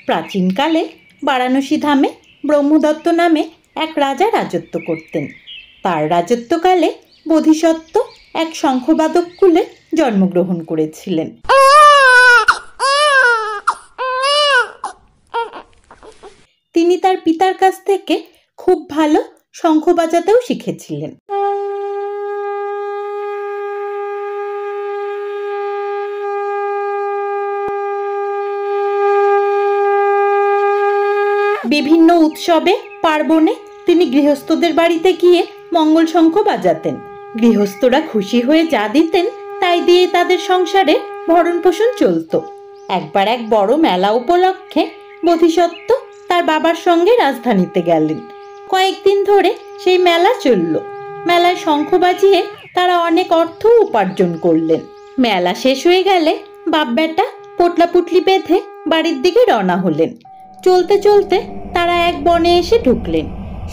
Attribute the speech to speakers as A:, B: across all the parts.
A: প্রাচীনকালে বারাণসী ধামে ব্রহ্মদত্ত নামে এক রাজা রাজত্ব করতেন। তার রাজত্বকালে বোধিসত্ত্ব এক শঙ্খবাদক কুলে জন্মগ্রহণ করেছিলেন। তিনি তার পিতার কাছ থেকে খুব ভালো শঙ্খ বাজাতেও শিখেছিলেন। বিভিন্ন উৎসবে পার্বণে তিনি গৃহস্থদের বাড়িতে গিয়ে মঙ্গল শঙ্খ বাজাতেন। গৃহস্থরা খুশি হয়ে যা দিতেন তাই দিয়ে তাদের সংসারে ভরণ পোষণ চলত। একবার এক বড় মেলা উপলক্ষে বোধিসত্ত্ব তার বাবার সঙ্গে রাজধানীতে গেলেন। কয়েকদিন ধরে সেই মেলা চলল। মেলায় শঙ্খ বাজিয়ে তারা অনেক অর্থ উপার্জন করলেন। মেলা শেষ হয়ে গেলে বাপ বেটা পোটলা পুটলি বেঁধে বাড়ির দিকে রওনা হলেন। চলতে চলতে তারা এক বনে এসে ঢুকলেন।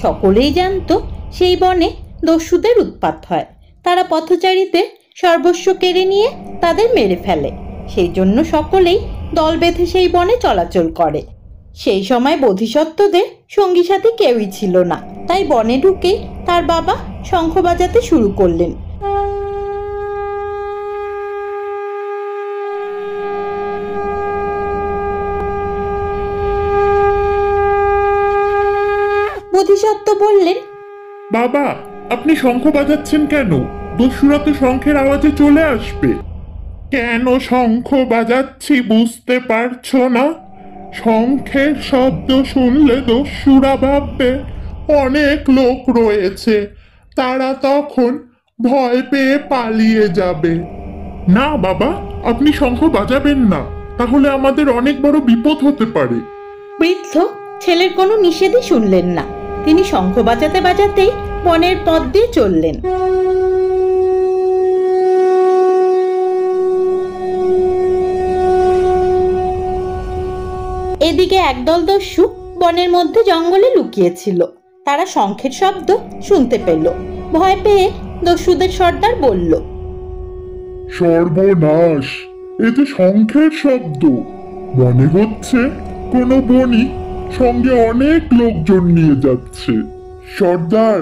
A: সকলেই জানত সেই বনে দস্যুদের উৎপাত হয়। তারা পথচারীদের সর্বস্ব কেড়ে নিয়ে তাদের মেরে ফেলে। সেই জন্য সকলেই দল বেঁধে সেই বনে চলাচল করে। সেই সময় বোধিসত্ত্বদের সঙ্গী সাথী কেউই ছিল না। তাই বনে ঢুকেই তার বাবা শঙ্খ বাজাতে শুরু করলেন। বোধিসত্ত্ব বললেন,
B: বাবা, আপনি শঙ্খ বাজাচ্ছেন কেন? দস্যুরা তো শঙ্খের আওয়াজে চলে আসবে। কেন শঙ্খ বাজাচ্ছি বুঝতে পারছো না? শঙ্খের শব্দ শুনলে দস্যুরা ভাববে অনেক লোক রয়েছে, তারা তখন ভয় পেয়ে পালিয়ে যাবে। না বাবা, আপনি শঙ্খ বাজাবেন না, তাহলে আমাদের অনেক বড় বিপদ হতে পারে।
A: বৃদ্ধ ছেলের কোনো নিষেধই শুনলেন না। তিনি শঙ্খ বাজাতে বাজাতেই বনের পথ দিয়ে চললেন। এদিকে একদল দস্যু বনের মধ্যে জঙ্গলে লুকিয়েছিল। তারা শঙ্খের শব্দ শুনতে পেল। ভয় পেয়ে দস্যুদের সর্দার বলল,
B: সর্বনাশ, এ তো শঙ্খের শব্দ। মনে হচ্ছে কোনো বণিক সঙ্গে অনেক লোকজন নিয়ে যাচ্ছে। সর্দার,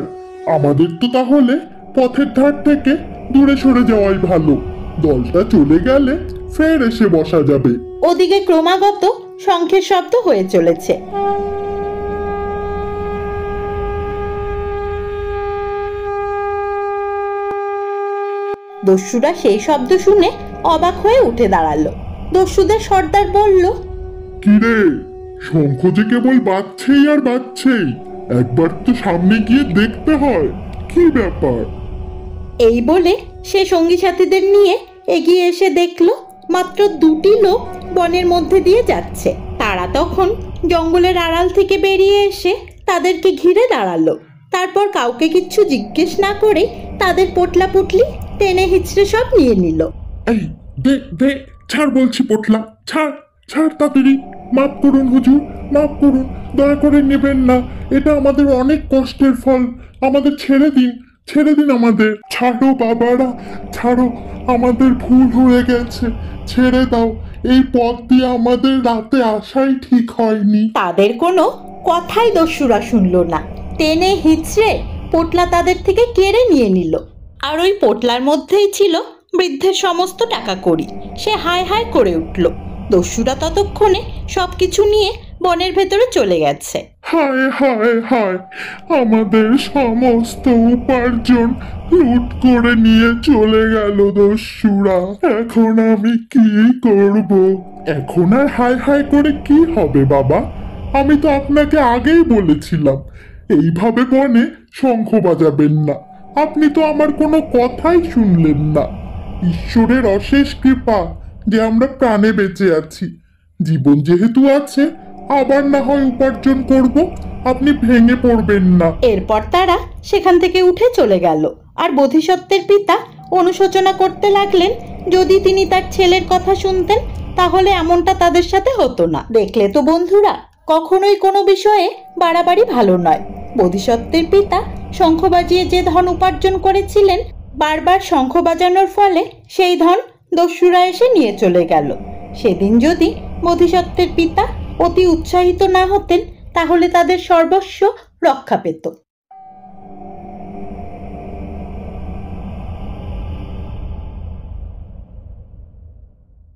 B: আমাদের তো তাহলে পথের ধার থেকে দূরে সরে যাওয়াই ভালো। দলটা চলে গেলে ফের এসে বসা যাবে।
A: ওদিকে ক্রমাগত শঙ্খের শব্দ হয়ে চলেছে। দস্যুরা সেই শব্দ শুনে অবাক হয়ে উঠে দাঁড়ালো। দস্যুদের সর্দার বলল,
B: কিরে, শঙ্খ যে কেবল বাজছেই আর বাজছেই, একবার তো সামনে গিয়ে দেখতে হয়, কি ব্যাপার?
A: এই বলে সে সঙ্গী সাথীদের নিয়ে এগিয়ে এসে দেখলো মাত্র দুটি লোক বনের মধ্যে দিয়ে যাচ্ছে। তারা তখন জঙ্গলের আড়াল থেকে বেরিয়ে এসে তাদেরকে ঘিরে দাঁড়ালো। তারপর কাউকে কিচ্ছু জিজ্ঞেস না করে তাদের পোটলা পুটলি টেনে হিচড়ে সব নিয়ে নিল।
B: এই দে দে, ছাড় বলছি পোটলা, ছাড় ছাড় তাড়াতাড়ি। মাফ করুন হুজুর, মাফ করুন, দয়া করে নেবেন না, এটা আমাদের অনেক কষ্টের ফল। আমাদের ছেড়ে দিন, ছেড়ে দিন আমাদের। ছাড়ো বাবারা, ছাড়ো, আমাদের ভুল হয়ে গেছে, ছেড়ে দাও। এই পথ দিয়ে আমাদের রাতে আসাই ঠিক হয়নি।
A: তাদের কোনো কথাই দস্যুরা শুনল না। টেনে হিচড়ে পোটলা তাদের থেকে কেড়ে নিয়ে নিল। আর ওই পোটলার মধ্যেই ছিল বৃদ্ধের সমস্ত টাকা কড়ি। সে হায় হায় করে উঠল। দস্যুরা ততক্ষণে সবকিছু নিয়ে বনের ভেতরে চলে গেছে।
B: হায় হায় হায়, আমাদের সমস্ত উপার্জন লুট করে নিয়ে চলে গেল দস্যুরা। এখন আমি কি করব? এখন আর হায় হায় করে কি হবে বাবা? আমি তো আপনাকে আগেই বলেছিলাম এইভাবে বনে শঙ্খ বাজাবেন না। আপনি তো আমার কোনো কথাই শুনলেন না। ঈশ্বরের অশেষ কৃপা যে আমরা প্রাণে বেঁচে আছি। জীবন যেহেতু আছে, আবার না হয় উপার্জন করব, আপনি ভেঙে পড়বেন না।
A: এরপর তারা সেখান থেকে উঠে চলে গেল। আর বোধিসত্ত্বের পিতা অনুশোচনা করতে লাগলেন, যদি তিনি তার ছেলের কথা শুনতেন তাহলে এমনটা তাদের সাথে হতো না। দেখলে তো বন্ধুরা, কখনোই কোনো বিষয়ে বাড়াবাড়ি ভালো নয়। বোধিসত্ত্বের পিতা শঙ্খ বাজিয়ে যে ধন উপার্জন করেছিলেন, বারবার শঙ্খ বাজানোর ফলে সেই ধন দস্যুরা এসে নিয়ে চলে গেল। সেদিন যদি বোধিসত্ত্বের পিতা অতি উৎসাহিত না হতেন তাহলে তাদের সর্বস্ব রক্ষা পেত।